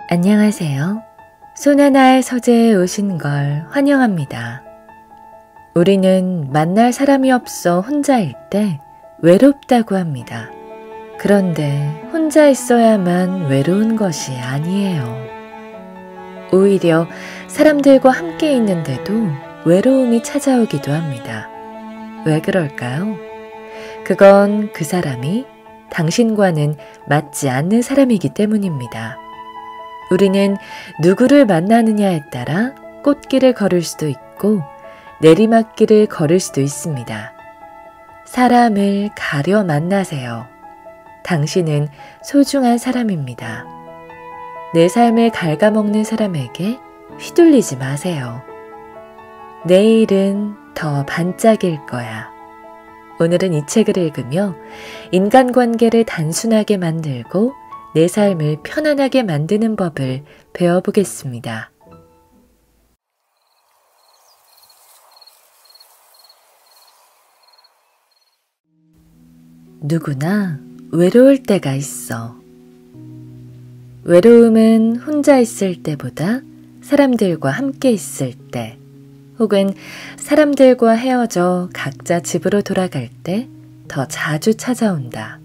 안녕하세요. 손하나의 서재에 오신 걸 환영합니다. 우리는 만날 사람이 없어 혼자일 때 외롭다고 합니다. 그런데 혼자 있어야만 외로운 것이 아니에요. 오히려 사람들과 함께 있는데도 외로움이 찾아오기도 합니다. 왜 그럴까요? 그건 그 사람이 당신과는 맞지 않는 사람이기 때문입니다. 우리는 누구를 만나느냐에 따라 꽃길을 걸을 수도 있고 내리막길을 걸을 수도 있습니다. 사람을 가려 만나세요. 당신은 소중한 사람입니다. 내 삶을 갉아먹는 사람에게 휘둘리지 마세요. 내일은 더 반짝일 거야. 오늘은 이 책을 읽으며 인간관계를 단순하게 만들고 내 삶을 편안하게 만드는 법을 배워보겠습니다. 누구나 외로울 때가 있어. 외로움은 혼자 있을 때보다 사람들과 함께 있을 때, 혹은 사람들과 헤어져 각자 집으로 돌아갈 때 더 자주 찾아온다.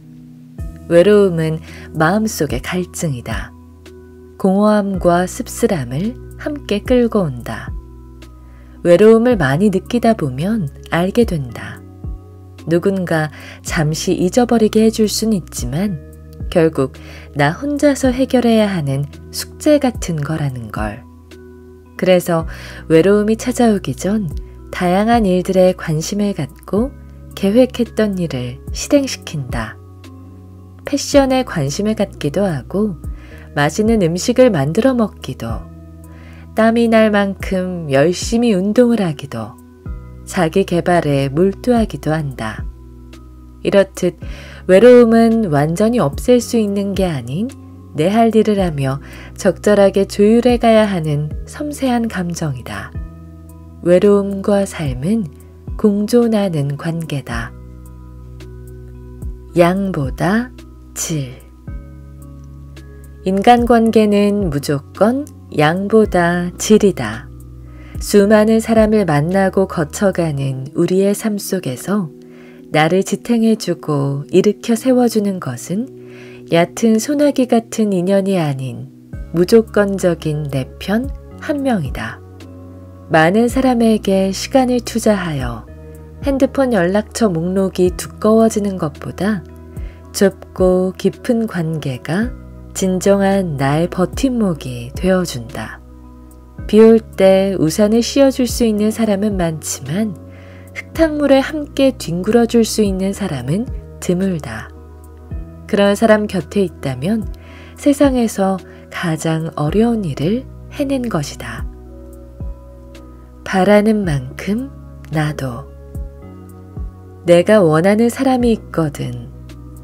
외로움은 마음속의 갈증이다. 공허함과 씁쓸함을 함께 끌고 온다. 외로움을 많이 느끼다 보면 알게 된다. 누군가 잠시 잊어버리게 해줄 순 있지만 결국 나 혼자서 해결해야 하는 숙제 같은 거라는 걸. 그래서 외로움이 찾아오기 전 다양한 일들에 관심을 갖고 계획했던 일을 실행시킨다. 패션에 관심을 갖기도 하고 맛있는 음식을 만들어 먹기도, 땀이 날 만큼 열심히 운동을 하기도, 자기 개발에 몰두하기도 한다. 이렇듯 외로움은 완전히 없앨 수 있는 게 아닌 내 할 일을 하며 적절하게 조율해 가야 하는 섬세한 감정이다. 외로움과 삶은 공존하는 관계다. 양보다 질. 인간관계는 무조건 양보다 질이다. 수많은 사람을 만나고 거쳐가는 우리의 삶 속에서 나를 지탱해주고 일으켜 세워주는 것은 얕은 소나기 같은 인연이 아닌 무조건적인 내 편 한 명이다. 많은 사람에게 시간을 투자하여 핸드폰 연락처 목록이 두꺼워지는 것보다 좁고 깊은 관계가 진정한 나의 버팀목이 되어준다. 비 올 때 우산을 씌워줄 수 있는 사람은 많지만 흙탕물에 함께 뒹굴어줄 수 있는 사람은 드물다. 그런 사람 곁에 있다면 세상에서 가장 어려운 일을 해낸 것이다. 바라는 만큼 나도. 내가 원하는 사람이 있거든.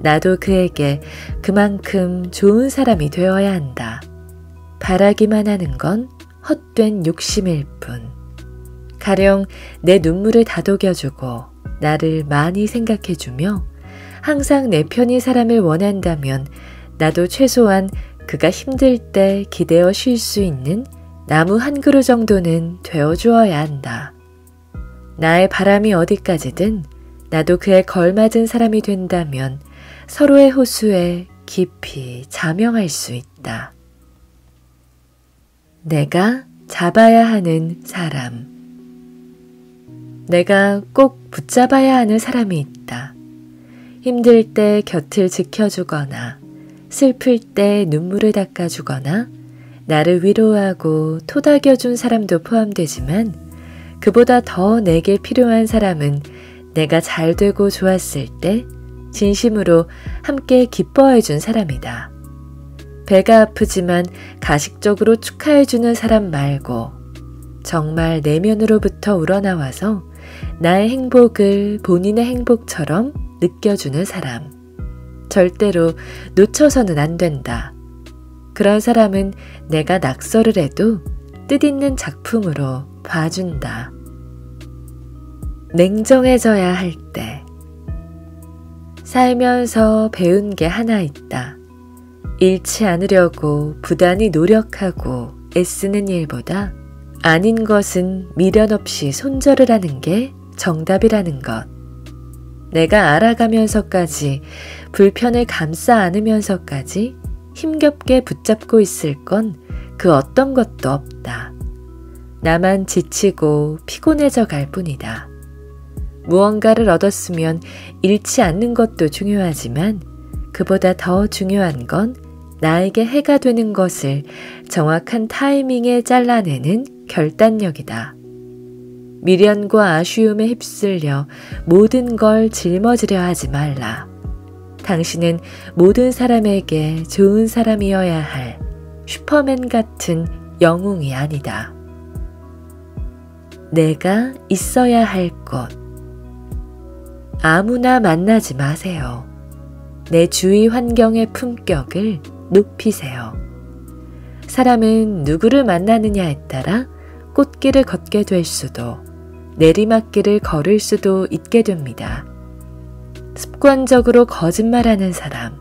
나도 그에게 그만큼 좋은 사람이 되어야 한다. 바라기만 하는 건 헛된 욕심일 뿐. 가령 내 눈물을 다독여주고 나를 많이 생각해주며 항상 내 편인 사람을 원한다면 나도 최소한 그가 힘들 때 기대어 쉴 수 있는 나무 한 그루 정도는 되어주어야 한다. 나의 바람이 어디까지든 나도 그에 걸맞은 사람이 된다면 서로의 호수에 깊이 자명할 수 있다. 내가 잡아야 하는 사람. 내가 꼭 붙잡아야 하는 사람이 있다. 힘들 때 곁을 지켜주거나 슬플 때 눈물을 닦아주거나 나를 위로하고 토닥여준 사람도 포함되지만 그보다 더 내게 필요한 사람은 내가 잘 되고 좋았을 때 진심으로 함께 기뻐해준 사람이다. 배가 아프지만 가식적으로 축하해주는 사람 말고 정말 내면으로부터 우러나와서 나의 행복을 본인의 행복처럼 느껴주는 사람. 절대로 놓쳐서는 안 된다. 그런 사람은 내가 낙서를 해도 뜻있는 작품으로 봐준다. 냉정해져야 할 때. 살면서 배운 게 하나 있다. 잃지 않으려고 부단히 노력하고 애쓰는 일보다 아닌 것은 미련 없이 손절을 하는 게 정답이라는 것. 내가 알아가면서까지 불편을 감싸 안으면서까지 힘겹게 붙잡고 있을 건 그 어떤 것도 없다. 나만 지치고 피곤해져 갈 뿐이다. 무언가를 얻었으면 잃지 않는 것도 중요하지만 그보다 더 중요한 건 나에게 해가 되는 것을 정확한 타이밍에 잘라내는 결단력이다. 미련과 아쉬움에 휩쓸려 모든 걸 짊어지려 하지 말라. 당신은 모든 사람에게 좋은 사람이어야 할 슈퍼맨 같은 영웅이 아니다. 내가 있어야 할 곳. 아무나 만나지 마세요. 내 주위 환경의 품격을 높이세요. 사람은 누구를 만나느냐에 따라 꽃길을 걷게 될 수도 내리막길을 걸을 수도 있게 됩니다. 습관적으로 거짓말하는 사람,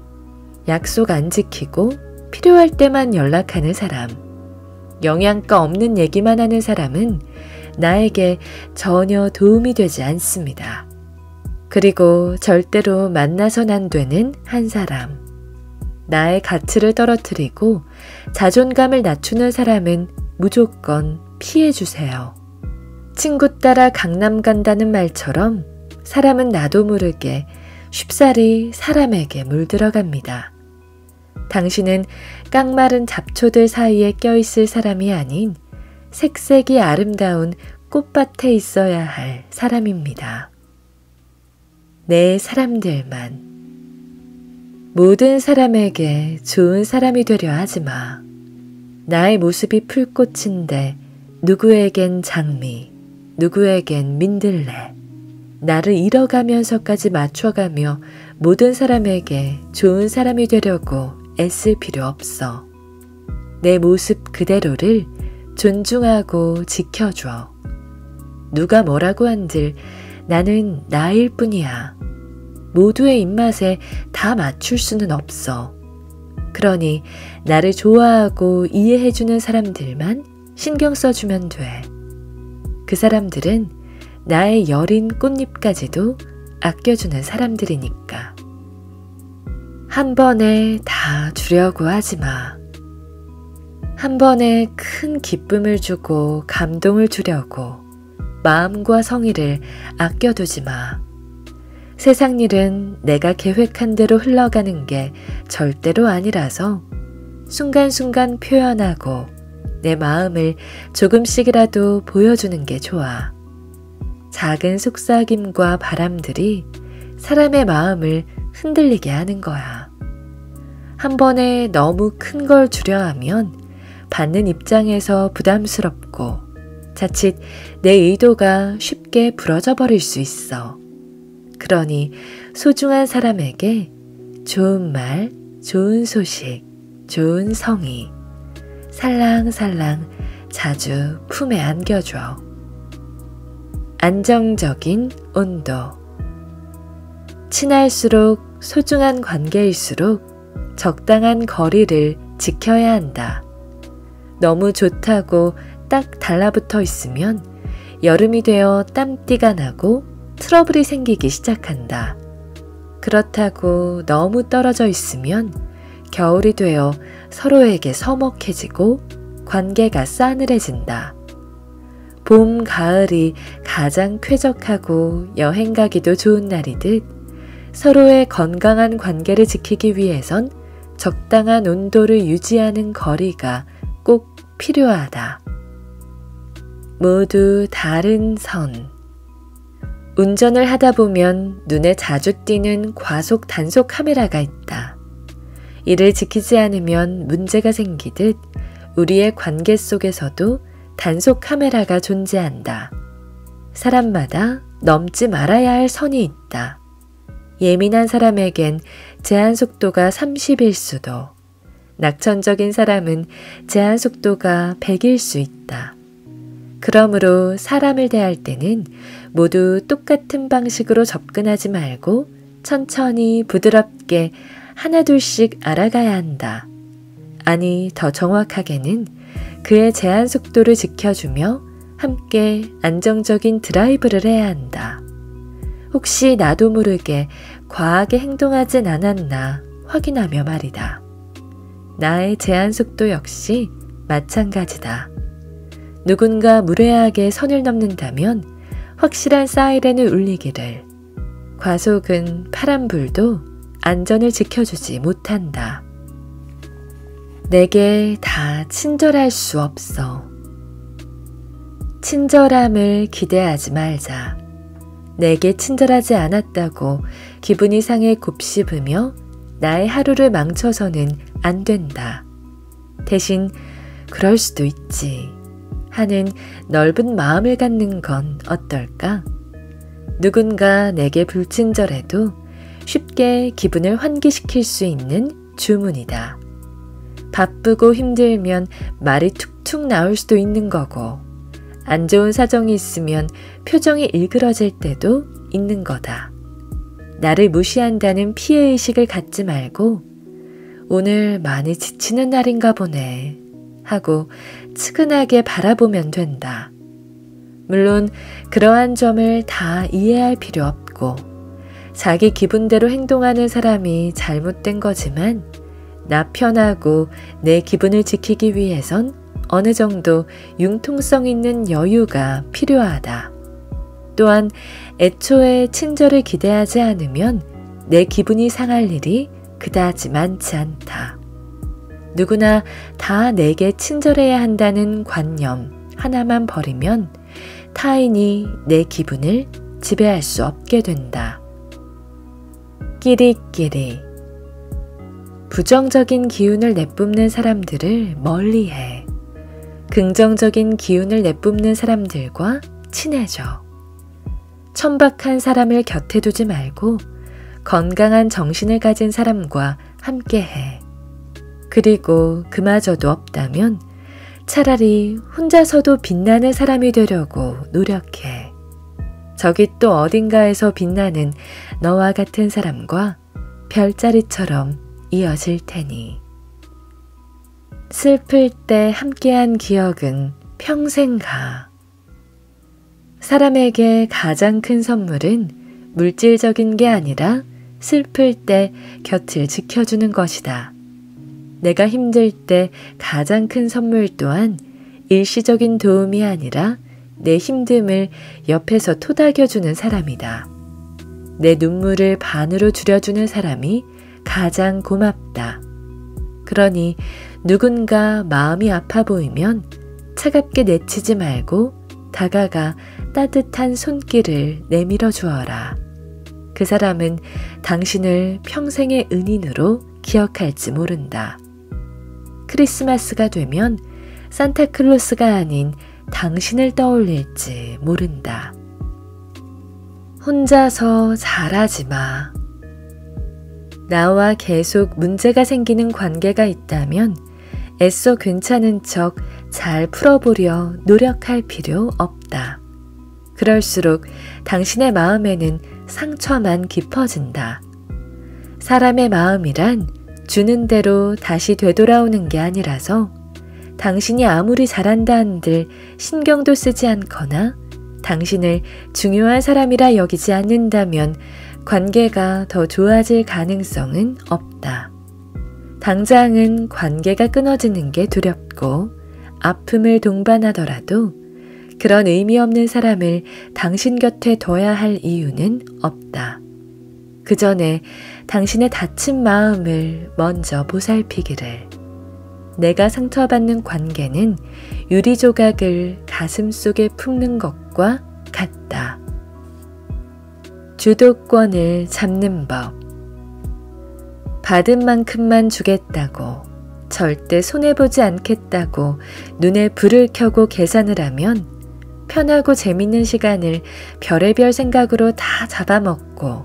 약속 안 지키고 필요할 때만 연락하는 사람, 영양가 없는 얘기만 하는 사람은 나에게 전혀 도움이 되지 않습니다. 그리고 절대로 만나선 안 되는 한 사람, 나의 가치를 떨어뜨리고 자존감을 낮추는 사람은 무조건 피해주세요. 친구 따라 강남 간다는 말처럼 사람은 나도 모르게 쉽사리 사람에게 물들어갑니다. 당신은 깡마른 잡초들 사이에 껴있을 사람이 아닌 색색이 아름다운 꽃밭에 있어야 할 사람입니다. 내 사람들만. 모든 사람에게 좋은 사람이 되려 하지 마. 나의 모습이 풀꽃인데 누구에겐 장미, 누구에겐 민들레. 나를 잃어가면서까지 맞춰가며 모든 사람에게 좋은 사람이 되려고 애쓸 필요 없어. 내 모습 그대로를 존중하고 지켜줘. 누가 뭐라고 한들 나는 나일 뿐이야. 모두의 입맛에 다 맞출 수는 없어. 그러니 나를 좋아하고 이해해주는 사람들만 신경 써주면 돼. 그 사람들은 나의 여린 꽃잎까지도 아껴주는 사람들이니까. 한 번에 다 주려고 하지 마. 한 번에 큰 기쁨을 주고 감동을 주려고 마음과 성의를 아껴두지 마. 세상 일은 내가 계획한 대로 흘러가는 게 절대로 아니라서 순간순간 표현하고 내 마음을 조금씩이라도 보여주는 게 좋아. 작은 속삭임과 바람들이 사람의 마음을 흔들리게 하는 거야. 한 번에 너무 큰 걸 주려 하면 받는 입장에서 부담스럽고 자칫 내 의도가 쉽게 부러져 버릴 수 있어. 그러니 소중한 사람에게 좋은 말, 좋은 소식, 좋은 성의, 살랑살랑 자주 품에 안겨줘. 안정적인 온도. 친할수록 소중한 관계일수록 적당한 거리를 지켜야 한다. 너무 좋다고 딱 달라붙어 있으면 여름이 되어 땀띠가 나고 트러블이 생기기 시작한다. 그렇다고 너무 떨어져 있으면 겨울이 되어 서로에게 서먹해지고 관계가 싸늘해진다. 봄, 가을이 가장 쾌적하고 여행 가기도 좋은 날이듯 서로의 건강한 관계를 지키기 위해선 적당한 온도를 유지하는 거리가 꼭 필요하다. 모두 다른 선. 운전을 하다 보면 눈에 자주 띄는 과속 단속 카메라가 있다. 이를 지키지 않으면 문제가 생기듯 우리의 관계 속에서도 단속 카메라가 존재한다. 사람마다 넘지 말아야 할 선이 있다. 예민한 사람에겐 제한 속도가 30일 수도, 낙천적인 사람은 제한 속도가 100일 수 있다. 그러므로 사람을 대할 때는 모두 똑같은 방식으로 접근하지 말고 천천히 부드럽게 하나둘씩 알아가야 한다. 아니, 더 정확하게는 그의 제한 속도를 지켜주며 함께 안정적인 드라이브를 해야 한다. 혹시 나도 모르게 과하게 행동하진 않았나 확인하며 말이다. 나의 제한 속도 역시 마찬가지다. 누군가 무례하게 선을 넘는다면 확실한 사이렌을 울리기를, 과속은 파란불도 안전을 지켜주지 못한다. 내게 다 친절할 수 없어. 친절함을 기대하지 말자. 내게 친절하지 않았다고 기분이 상해 곱씹으며 나의 하루를 망쳐서는 안 된다. 대신 그럴 수도 있지 하는 넓은 마음을 갖는 건 어떨까? 누군가 내게 불친절해도 쉽게 기분을 환기시킬 수 있는 주문이다. 바쁘고 힘들면 말이 툭툭 나올 수도 있는 거고, 안 좋은 사정이 있으면 표정이 일그러질 때도 있는 거다. 나를 무시한다는 피해의식을 갖지 말고 오늘 많이 지치는 날인가 보네 하고 측은하게 바라보면 된다. 물론 그러한 점을 다 이해할 필요 없고 자기 기분대로 행동하는 사람이 잘못된 거지만 나 편하고 내 기분을 지키기 위해선 어느 정도 융통성 있는 여유가 필요하다. 또한 애초에 친절을 기대하지 않으면 내 기분이 상할 일이 그다지 많지 않다. 누구나 다 내게 친절해야 한다는 관념 하나만 버리면 타인이 내 기분을 지배할 수 없게 된다. 끼리끼리. 부정적인 기운을 내뿜는 사람들을 멀리해. 긍정적인 기운을 내뿜는 사람들과 친해져. 천박한 사람을 곁에 두지 말고 건강한 정신을 가진 사람과 함께해. 그리고 그마저도 없다면 차라리 혼자서도 빛나는 사람이 되려고 노력해. 저기 또 어딘가에서 빛나는 너와 같은 사람과 별자리처럼 이어질 테니. 슬플 때 함께한 기억은 평생 가. 사람에게 가장 큰 선물은 물질적인 게 아니라 슬플 때 곁을 지켜주는 것이다. 내가 힘들 때 가장 큰 선물 또한 일시적인 도움이 아니라 내 힘듦을 옆에서 토닥여주는 사람이다. 내 눈물을 반으로 줄여주는 사람이 가장 고맙다. 그러니 누군가 마음이 아파 보이면 차갑게 내치지 말고 다가가 따뜻한 손길을 내밀어 주어라. 그 사람은 당신을 평생의 은인으로 기억할지 모른다. 크리스마스가 되면 산타클로스가 아닌 당신을 떠올릴지 모른다. 혼자서 잘하지 마. 나와 계속 문제가 생기는 관계가 있다면 애써 괜찮은 척 잘 풀어보려 노력할 필요 없다. 그럴수록 당신의 마음에는 상처만 깊어진다. 사람의 마음이란 주는 대로 다시 되돌아오는 게 아니라서 당신이 아무리 잘한다 한들 신경도 쓰지 않거나 당신을 중요한 사람이라 여기지 않는다면 관계가 더 좋아질 가능성은 없다. 당장은 관계가 끊어지는 게 두렵고 아픔을 동반하더라도 그런 의미 없는 사람을 당신 곁에 둬야 할 이유는 없다. 그 전에 당신의 다친 마음을 먼저 보살피기를. 내가 상처받는 관계는 유리조각을 가슴속에 품는 것과 같다. 주도권을 잡는 법. 받은 만큼만 주겠다고, 절대 손해보지 않겠다고 눈에 불을 켜고 계산을 하면 편하고 재밌는 시간을 별의별 생각으로 다 잡아먹고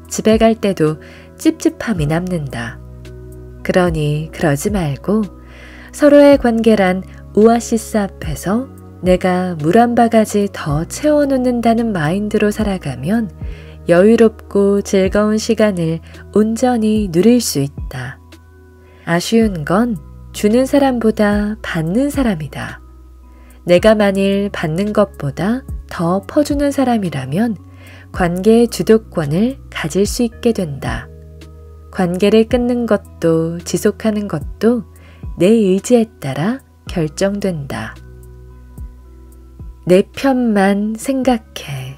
집에 갈 때도 찝찝함이 남는다. 그러니 그러지 말고 서로의 관계란 오아시스 앞에서 내가 물 한 바가지 더 채워놓는다는 마인드로 살아가면 여유롭고 즐거운 시간을 온전히 누릴 수 있다. 아쉬운 건 주는 사람보다 받는 사람이다. 내가 만일 받는 것보다 더 퍼주는 사람이라면 관계의 주도권을 가질 수 있게 된다. 관계를 끊는 것도 지속하는 것도 내 의지에 따라 결정된다. 내 편만 생각해.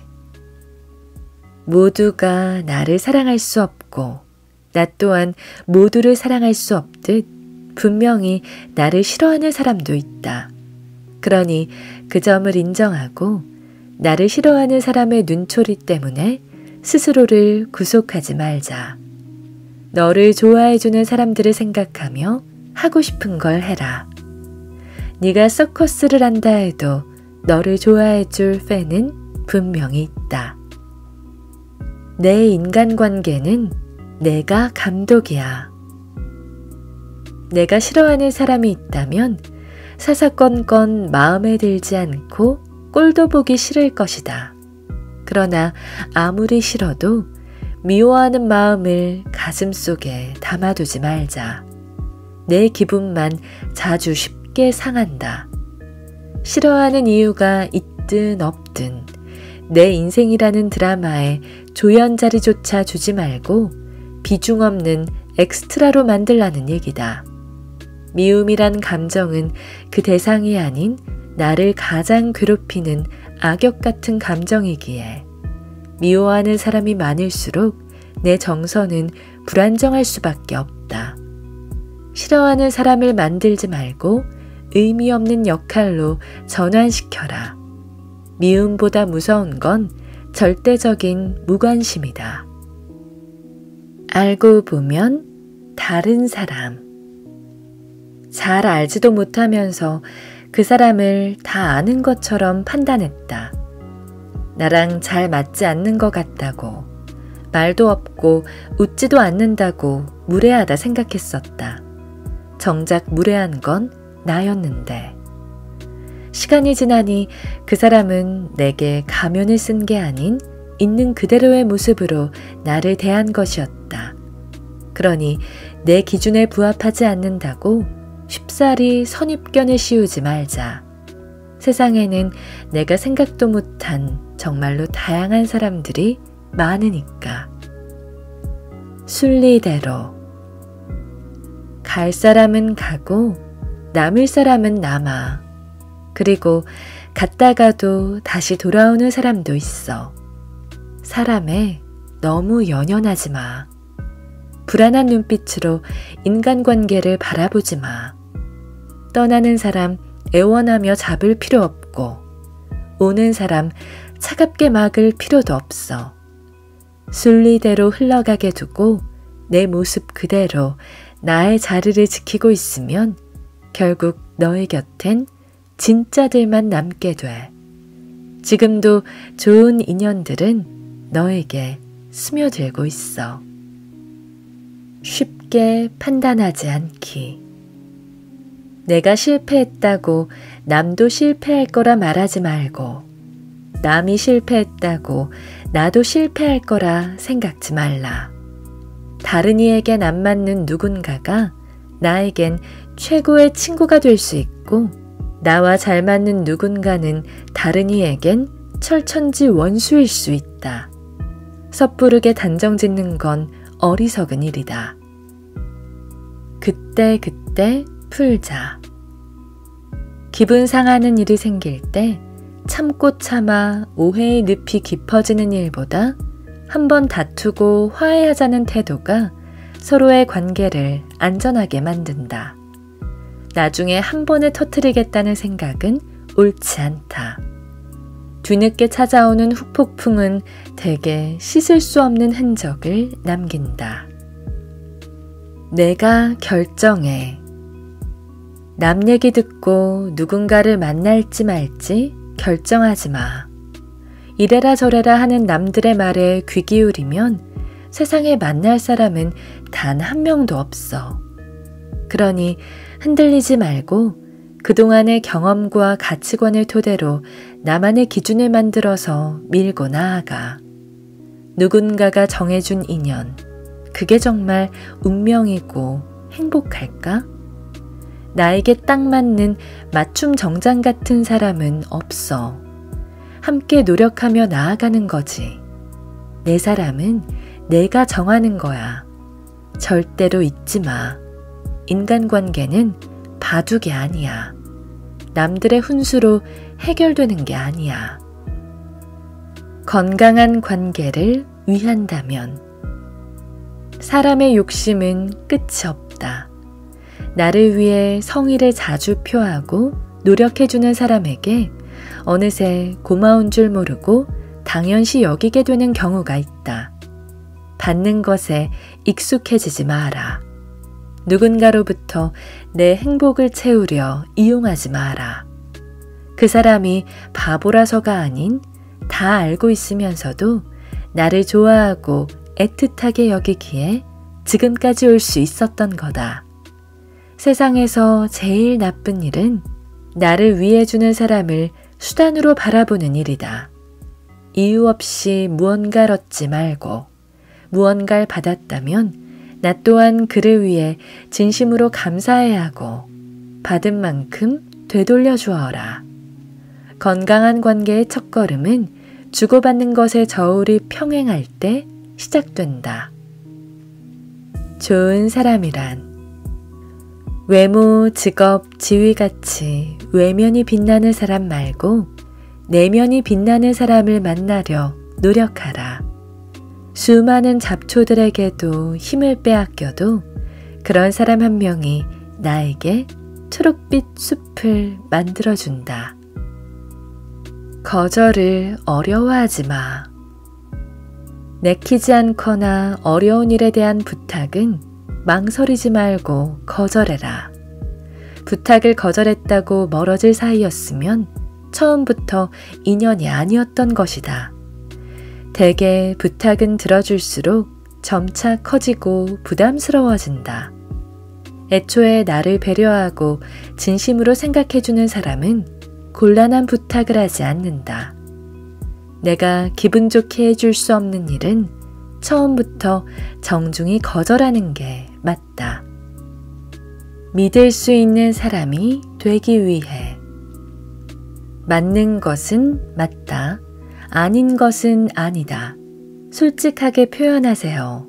모두가 나를 사랑할 수 없고 나 또한 모두를 사랑할 수 없듯 분명히 나를 싫어하는 사람도 있다. 그러니 그 점을 인정하고 나를 싫어하는 사람의 눈초리 때문에 스스로를 구속하지 말자. 너를 좋아해주는 사람들을 생각하며 하고 싶은 걸 해라. 네가 서커스를 한다 해도 너를 좋아해줄 팬은 분명히 있다. 내 인간관계는 내가 감독이야. 내가 싫어하는 사람이 있다면 사사건건 마음에 들지 않고 꼴도 보기 싫을 것이다. 그러나 아무리 싫어도 미워하는 마음을 가슴속에 담아두지 말자. 내 기분만 자주 쉽게 상한다. 싫어하는 이유가 있든 없든 내 인생이라는 드라마에 조연 자리조차 주지 말고 비중 없는 엑스트라로 만들라는 얘기다. 미움이란 감정은 그 대상이 아닌 나를 가장 괴롭히는 악역 같은 감정이기에 미워하는 사람이 많을수록 내 정서는 불안정할 수밖에 없다. 싫어하는 사람을 만들지 말고 의미 없는 역할로 전환시켜라. 미움보다 무서운 건 절대적인 무관심이다. 알고 보면 다른 사람. 잘 알지도 못하면서 그 사람을 다 아는 것처럼 판단했다. 나랑 잘 맞지 않는 것 같다고, 말도 없고 웃지도 않는다고 무례하다 생각했었다. 정작 무례한 건 나였는데. 시간이 지나니 그 사람은 내게 가면을 쓴 게 아닌 있는 그대로의 모습으로 나를 대한 것이었다. 그러니 내 기준에 부합하지 않는다고 쉽사리 선입견을 씌우지 말자. 세상에는 내가 생각도 못한 정말로 다양한 사람들이 많으니까. 순리대로. 갈 사람은 가고 남을 사람은 남아. 그리고 갔다가도 다시 돌아오는 사람도 있어. 사람에 너무 연연하지 마. 불안한 눈빛으로 인간관계를 바라보지 마. 떠나는 사람 애원하며 잡을 필요 없고 오는 사람 차갑게 막을 필요도 없어. 순리대로 흘러가게 두고 내 모습 그대로 나의 자리를 지키고 있으면 결국 너의 곁엔 진짜들만 남게 돼. 지금도 좋은 인연들은 너에게 스며들고 있어. 쉽게 판단하지 않기. 내가 실패했다고 남도 실패할 거라 말하지 말고 남이 실패했다고 나도 실패할 거라 생각지 말라. 다른 이에겐 안 맞는 누군가가 나에겐 최고의 친구가 될 수 있고 나와 잘 맞는 누군가는 다른 이에겐 철천지 원수일 수 있다. 섣부르게 단정 짓는 건 어리석은 일이다. 그때 풀자. 기분 상하는 일이 생길 때 참고 참아 오해의 늪이 깊어지는 일보다 한번 다투고 화해하자는 태도가 서로의 관계를 안전하게 만든다. 나중에 한 번에 터뜨리겠다는 생각은 옳지 않다. 뒤늦게 찾아오는 후폭풍은 대개 씻을 수 없는 흔적을 남긴다. 내가 결정해. 남 얘기 듣고 누군가를 만날지 말지 결정하지 마. 이래라 저래라 하는 남들의 말에 귀 기울이면 세상에 만날 사람은 단 한 명도 없어. 그러니 흔들리지 말고 그동안의 경험과 가치관을 토대로 나만의 기준을 만들어서 밀고 나아가. 누군가가 정해준 인연, 그게 정말 운명이고 행복할까? 나에게 딱 맞는 맞춤 정장 같은 사람은 없어. 함께 노력하며 나아가는 거지. 내 사람은 내가 정하는 거야. 절대로 잊지 마. 인간관계는 바둑이 아니야. 남들의 훈수로 해결되는 게 아니야. 건강한 관계를 위한다면 사람의 욕심은 끝이 없다. 나를 위해 성의를 자주 표하고 노력해주는 사람에게 어느새 고마운 줄 모르고 당연시 여기게 되는 경우가 있다. 받는 것에 익숙해지지 마라. 누군가로부터 내 행복을 채우려 이용하지 마라. 그 사람이 바보라서가 아닌 다 알고 있으면서도 나를 좋아하고 애틋하게 여기기에 지금까지 올 수 있었던 거다. 세상에서 제일 나쁜 일은 나를 위해주는 사람을 수단으로 바라보는 일이다. 이유 없이 무언가를 얻지 말고 무언가를 받았다면 나 또한 그를 위해 진심으로 감사해야 하고 받은 만큼 되돌려 주어라. 건강한 관계의 첫걸음은 주고받는 것의 저울이 평행할 때 시작된다. 좋은 사람이란 외모, 직업, 지위같이 외면이 빛나는 사람 말고 내면이 빛나는 사람을 만나려 노력하라. 수많은 잡초들에게도 힘을 빼앗겨도 그런 사람 한 명이 나에게 초록빛 숲을 만들어준다. 거절을 어려워하지 마. 내키지 않거나 어려운 일에 대한 부탁은 망설이지 말고 거절해라. 부탁을 거절했다고 멀어질 사이였으면 처음부터 인연이 아니었던 것이다. 대개 부탁은 들어줄수록 점차 커지고 부담스러워진다. 애초에 나를 배려하고 진심으로 생각해주는 사람은 곤란한 부탁을 하지 않는다. 내가 기분 좋게 해줄 수 없는 일은 처음부터 정중히 거절하는 게 맞다. 믿을 수 있는 사람이 되기 위해 맞는 것은 맞다. 아닌 것은 아니다. 솔직하게 표현하세요.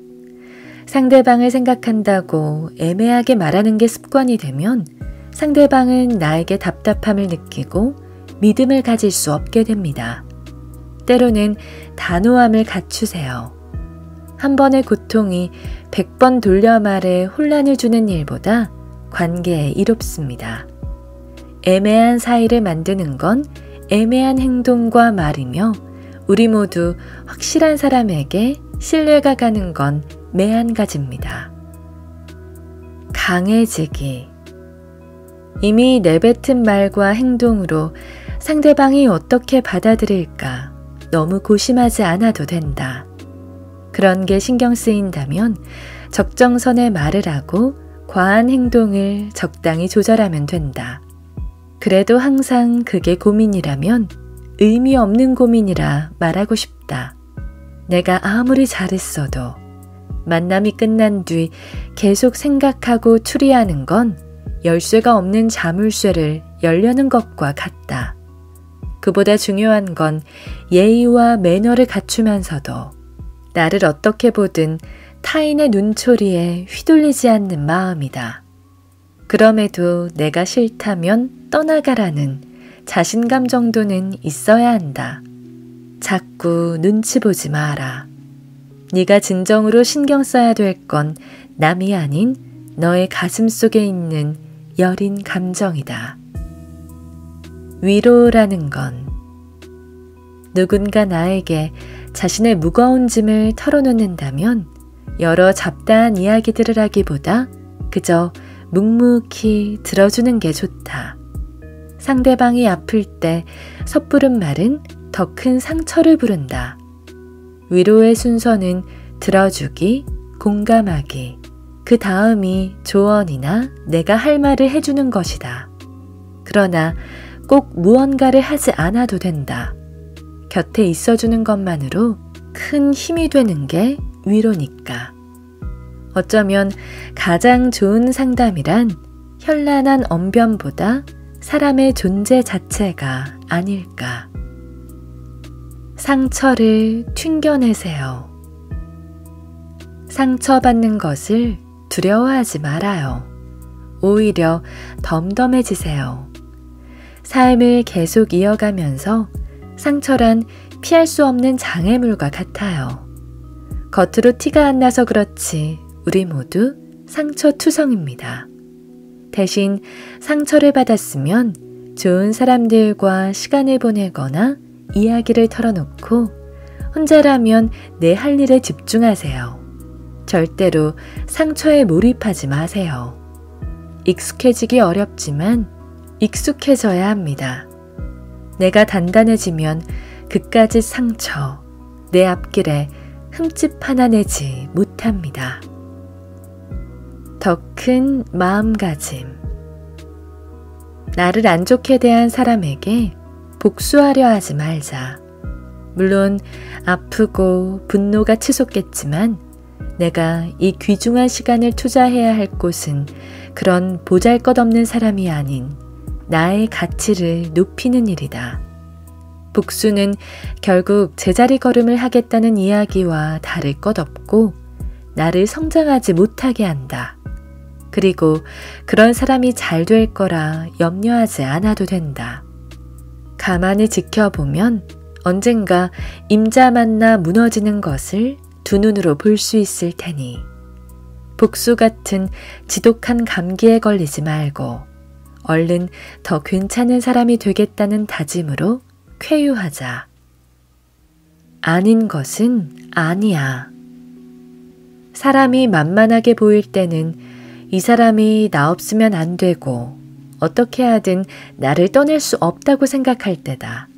상대방을 생각한다고 애매하게 말하는 게 습관이 되면 상대방은 나에게 답답함을 느끼고 믿음을 가질 수 없게 됩니다. 때로는 단호함을 갖추세요. 한 번의 고통이 100번 돌려 말해 혼란을 주는 일보다 관계에 이롭습니다. 애매한 사이를 만드는 건 애매한 행동과 말이며 우리 모두 확실한 사람에게 신뢰가 가는 건 매한가지입니다. 강해지기. 이미 내뱉은 말과 행동으로 상대방이 어떻게 받아들일까 너무 고심하지 않아도 된다. 그런 게 신경 쓰인다면 적정선에 말을 하고 과한 행동을 적당히 조절하면 된다. 그래도 항상 그게 고민이라면 의미 없는 고민이라 말하고 싶다. 내가 아무리 잘했어도 만남이 끝난 뒤 계속 생각하고 추리하는 건 열쇠가 없는 자물쇠를 열려는 것과 같다. 그보다 중요한 건 예의와 매너를 갖추면서도 나를 어떻게 보든 타인의 눈초리에 휘둘리지 않는 마음이다. 그럼에도 내가 싫다면 떠나가라는 자신감 정도는 있어야 한다. 자꾸 눈치 보지 마라. 네가 진정으로 신경 써야 될 건 남이 아닌 너의 가슴 속에 있는 여린 감정이다. 위로라는 건 누군가 나에게 자신의 무거운 짐을 털어놓는다면 여러 잡다한 이야기들을 하기보다 그저 묵묵히 들어주는 게 좋다. 상대방이 아플 때 섣부른 말은 더 큰 상처를 부른다. 위로의 순서는 들어주기, 공감하기, 그 다음이 조언이나 내가 할 말을 해주는 것이다. 그러나 꼭 무언가를 하지 않아도 된다. 곁에 있어주는 것만으로 큰 힘이 되는 게 위로니까. 어쩌면 가장 좋은 상담이란 현란한 언변보다 사람의 존재 자체가 아닐까. 상처를 튕겨내세요. 상처받는 것을 두려워하지 말아요. 오히려 덤덤해지세요. 삶을 계속 이어가면서 상처란 피할 수 없는 장애물과 같아요. 겉으로 티가 안 나서 그렇지 우리 모두 상처투성입니다. 대신 상처를 받았으면 좋은 사람들과 시간을 보내거나 이야기를 털어놓고 혼자라면 내 할 일에 집중하세요. 절대로 상처에 몰입하지 마세요. 익숙해지기 어렵지만 익숙해져야 합니다. 내가 단단해지면 그까짓 상처, 내 앞길에 흠집 하나 내지 못합니다. 더 큰 마음가짐. 나를 안 좋게 대한 사람에게 복수하려 하지 말자. 물론 아프고 분노가 치솟겠지만 내가 이 귀중한 시간을 투자해야 할 곳은 그런 보잘것없는 사람이 아닌 나의 가치를 높이는 일이다. 복수는 결국 제자리 걸음을 하겠다는 이야기와 다를 것 없고 나를 성장하지 못하게 한다. 그리고 그런 사람이 잘 될 거라 염려하지 않아도 된다. 가만히 지켜보면 언젠가 임자 만나 무너지는 것을 두 눈으로 볼 수 있을 테니 복수 같은 지독한 감기에 걸리지 말고 얼른 더 괜찮은 사람이 되겠다는 다짐으로 쾌유하자. 아닌 것은 아니야. 사람이 만만하게 보일 때는 이 사람이 나 없으면 안 되고 어떻게 하든 나를 떠날 수 없다고 생각할 때다.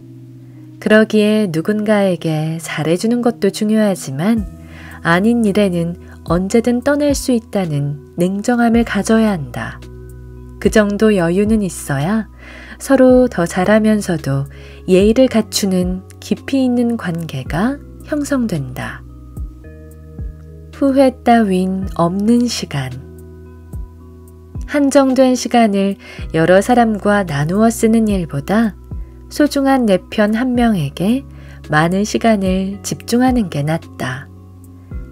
그러기에 누군가에게 잘해주는 것도 중요하지만 아닌 일에는 언제든 떠날 수 있다는 냉정함을 가져야 한다. 그 정도 여유는 있어야 서로 더 잘하면서도 예의를 갖추는 깊이 있는 관계가 형성된다. 후회 따윈 없는 시간. 한정된 시간을 여러 사람과 나누어 쓰는 일보다 소중한 내 편 한 명에게 많은 시간을 집중하는 게 낫다.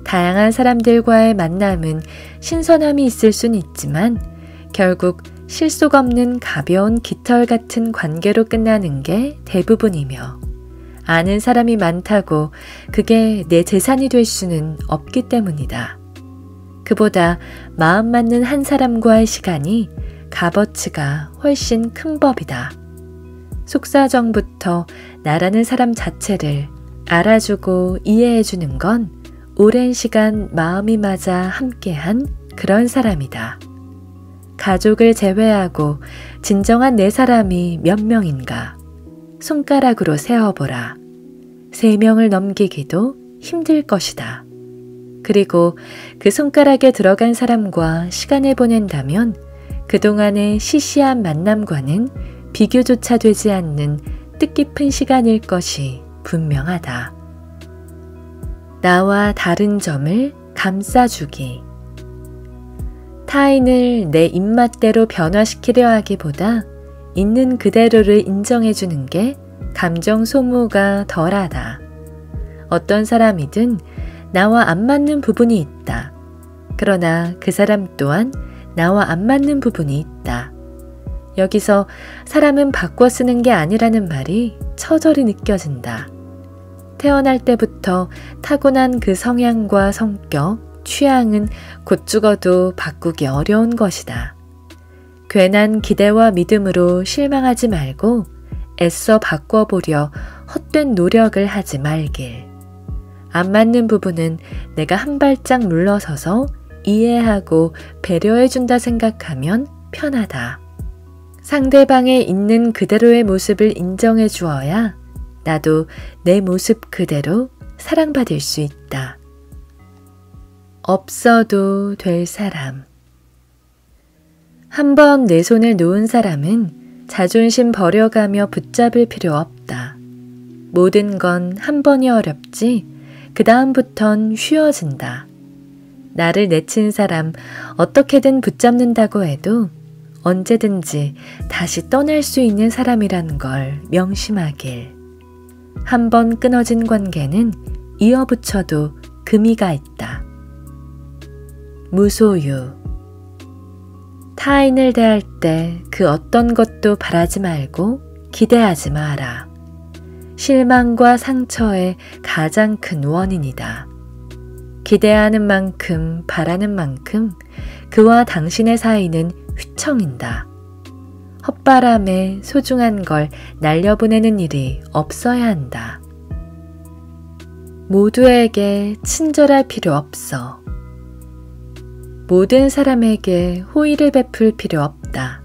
다양한 사람들과의 만남은 신선함이 있을 순 있지만 결국 실속 없는 가벼운 깃털 같은 관계로 끝나는 게 대부분이며 아는 사람이 많다고 그게 내 재산이 될 수는 없기 때문이다. 그보다 마음 맞는 한 사람과의 시간이 값어치가 훨씬 큰 법이다. 속사정부터 나라는 사람 자체를 알아주고 이해해주는 건 오랜 시간 마음이 맞아 함께한 그런 사람이다. 가족을 제외하고 진정한 내 사람이 몇 명인가? 손가락으로 세어보라. 3명을 넘기기도 힘들 것이다. 그리고 그 손가락에 들어간 사람과 시간을 보낸다면 그동안의 시시한 만남과는 비교조차 되지 않는 뜻깊은 시간일 것이 분명하다. 나와 다른 점을 감싸주기. 타인을 내 입맛대로 변화시키려 하기보다 있는 그대로를 인정해주는 게 감정 소모가 덜하다. 어떤 사람이든 나와 안 맞는 부분이 있다. 그러나 그 사람 또한 나와 안 맞는 부분이 있다. 여기서 사람은 바꿔 쓰는 게 아니라는 말이 처절히 느껴진다. 태어날 때부터 타고난 그 성향과 성격, 취향은 곧 죽어도 바꾸기 어려운 것이다. 괜한 기대와 믿음으로 실망하지 말고 애써 바꿔보려 헛된 노력을 하지 말길. 안 맞는 부분은 내가 한 발짝 물러서서 이해하고 배려해준다 생각하면 편하다. 상대방에 있는 그대로의 모습을 인정해 주어야 나도 내 모습 그대로 사랑받을 수 있다. 없어도 될 사람. 한번 내 손을 놓은 사람은 자존심 버려가며 붙잡을 필요 없다. 모든 건 한 번이 어렵지 그 다음부턴 쉬워진다. 나를 내친 사람 어떻게든 붙잡는다고 해도 언제든지 다시 떠날 수 있는 사람이란 걸 명심하길. 한번 끊어진 관계는 이어붙여도 금이가 있다. 무소유. 타인을 대할 때 그 어떤 것도 바라지 말고 기대하지 마라. 실망과 상처의 가장 큰 원인이다. 기대하는 만큼 바라는 만큼 그와 당신의 사이는 휘청인다. 헛바람에 소중한 걸 날려보내는 일이 없어야 한다. 모두에게 친절할 필요 없어. 모든 사람에게 호의를 베풀 필요 없다.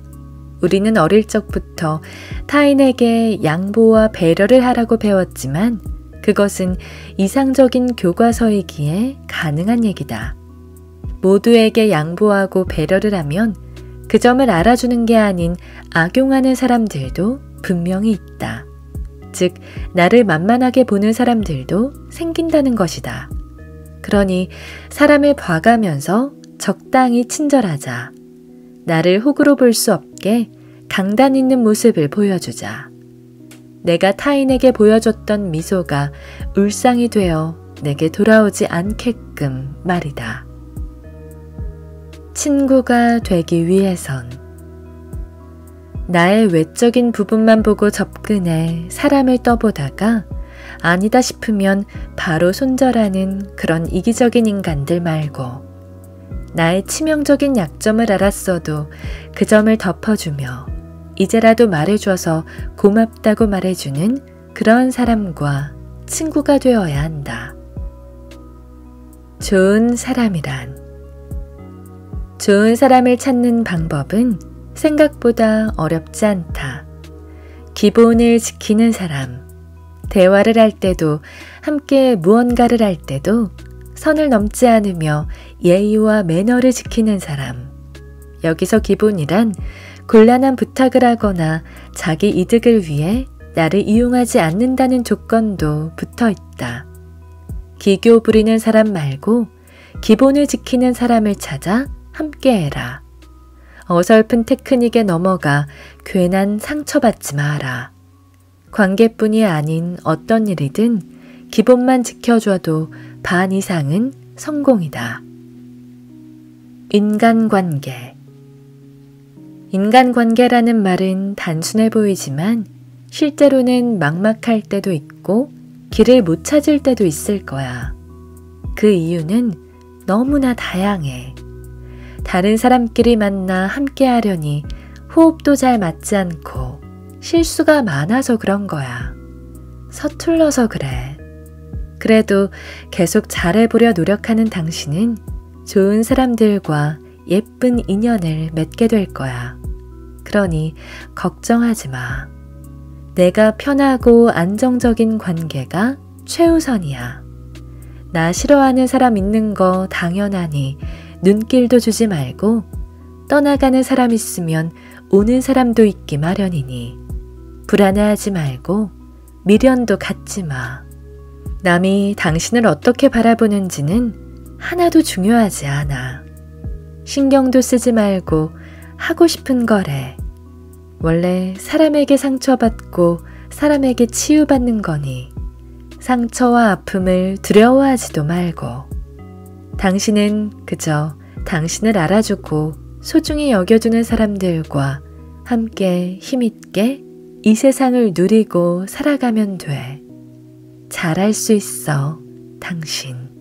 우리는 어릴 적부터 타인에게 양보와 배려를 하라고 배웠지만 그것은 이상적인 교과서이기에 가능한 얘기다. 모두에게 양보하고 배려를 하면 그 점을 알아주는 게 아닌 악용하는 사람들도 분명히 있다. 즉, 나를 만만하게 보는 사람들도 생긴다는 것이다. 그러니 사람을 봐가면서 적당히 친절하자. 나를 호구로 볼 수 없게 강단 있는 모습을 보여주자. 내가 타인에게 보여줬던 미소가 울상이 되어 내게 돌아오지 않게끔 말이다. 친구가 되기 위해선 나의 외적인 부분만 보고 접근해 사람을 떠보다가 아니다 싶으면 바로 손절하는 그런 이기적인 인간들 말고 나의 치명적인 약점을 알았어도 그 점을 덮어주며 이제라도 말해줘서 고맙다고 말해주는 그런 사람과 친구가 되어야 한다. 좋은 사람이란 좋은 사람을 찾는 방법은 생각보다 어렵지 않다. 기본을 지키는 사람, 대화를 할 때도 함께 무언가를 할 때도 선을 넘지 않으며 예의와 매너를 지키는 사람. 여기서 기본이란 곤란한 부탁을 하거나 자기 이득을 위해 나를 이용하지 않는다는 조건도 붙어 있다. 기교 부리는 사람 말고 기본을 지키는 사람을 찾아 함께해라. 어설픈 테크닉에 넘어가 괜한 상처받지 마라. 관계뿐이 아닌 어떤 일이든 기본만 지켜줘도 반 이상은 성공이다. 인간관계. 인간관계라는 말은 단순해 보이지만 실제로는 막막할 때도 있고 길을 못 찾을 때도 있을 거야. 그 이유는 너무나 다양해. 다른 사람끼리 만나 함께 하려니 호흡도 잘 맞지 않고 실수가 많아서 그런 거야. 서툴러서 그래. 그래도 계속 잘해보려 노력하는 당신은 좋은 사람들과 예쁜 인연을 맺게 될 거야. 그러니 걱정하지 마. 내가 편하고 안정적인 관계가 최우선이야. 나 싫어하는 사람 있는 거 당연하니 눈길도 주지 말고 떠나가는 사람 있으면 오는 사람도 있기 마련이니 불안해하지 말고 미련도 갖지 마. 남이 당신을 어떻게 바라보는지는 하나도 중요하지 않아. 신경도 쓰지 말고 하고 싶은 거래. 원래 사람에게 상처받고 사람에게 치유받는 거니 상처와 아픔을 두려워하지도 말고 당신은 그저 당신을 알아주고 소중히 여겨주는 사람들과 함께 힘있게 이 세상을 누리고 살아가면 돼. 잘할 수 있어, 당신.